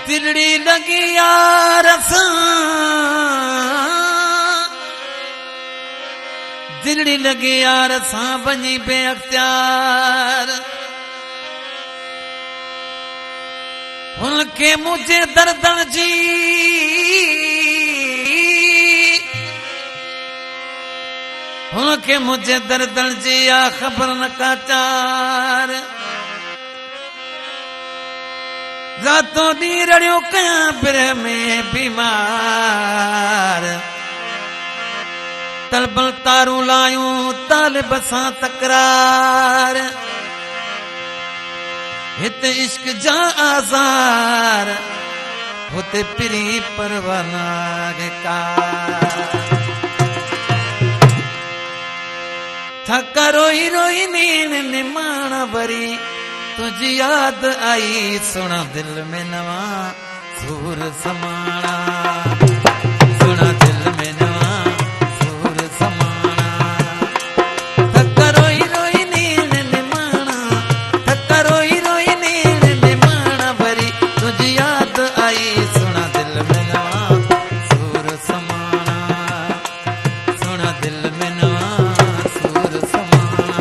दिलड़ी लगी यार दिलड़ी लगी यार सां बनी बेअख्तियार उनके मुझे दर्दन जी उनके मुझे दर्दन जी या खबर न का चार रातों दी रड़ियों कया फिर में बीमार तलबल तारू लायूं तालिब सां तकरार हिते इश्क जा आज़ार होते पिरी परवाना का थका रोई रोई नींद निमाण भरी तुझी याद आई सुना दिल में नवा सूर समाना सुना दिल में नवा सूर समाना थका रोई रोई नींद निमाणा थका रोई रोई नींद निमाणा भरी तुझी याद आई सुना दिल में नवा सूर समाना सुना दिल में नवा सूर समाना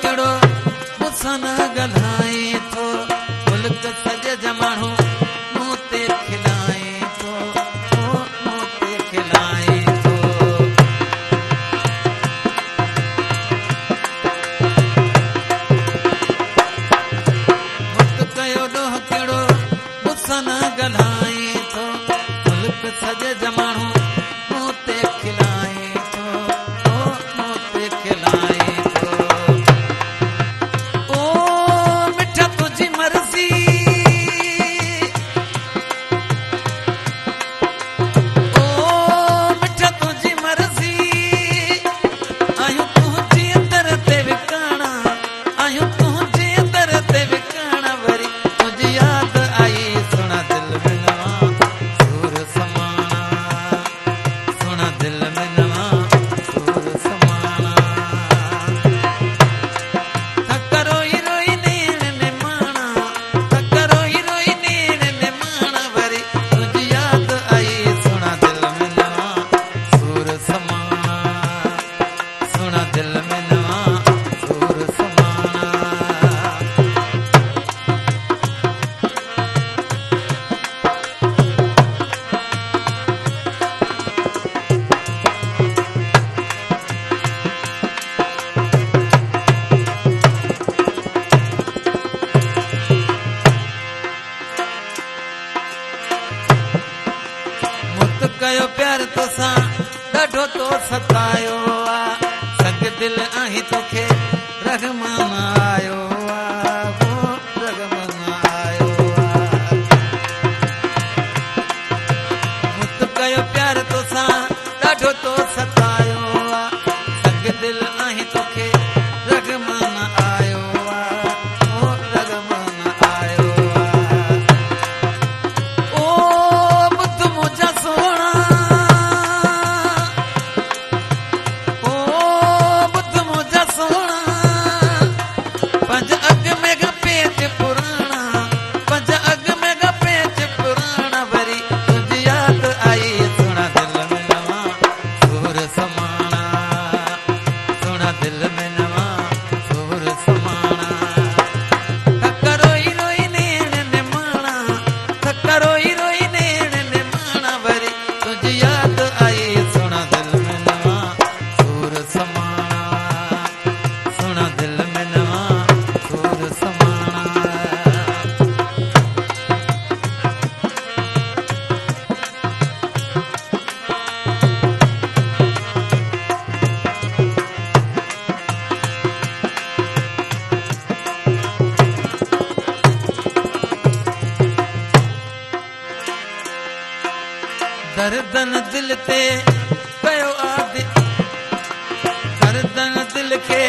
कड़ो मुसन गल्हाए थो मुल्क सजे जमाणो मोते खिलाए थो मोते खिलाए थो मुत कयो डोह कड़ो मुसन गल्हाए थो मुल्क सजे जमाणो मोते खिलाए थो मोते खिलाए कयो प्यार तोसां ॾाढो तो सतायो आ संग दिल आहीं तोखे रगमान आयो आ रगमान आयो आ मुत कयो प्यार तोसां ॾाढो तो सतायो आ संग दिल आहीं तोखे रगमान आयो आ रगमान आयो आ ओ बुध मुझा सोना दर्दन दिल ते कयो आदि दर्दन दिल के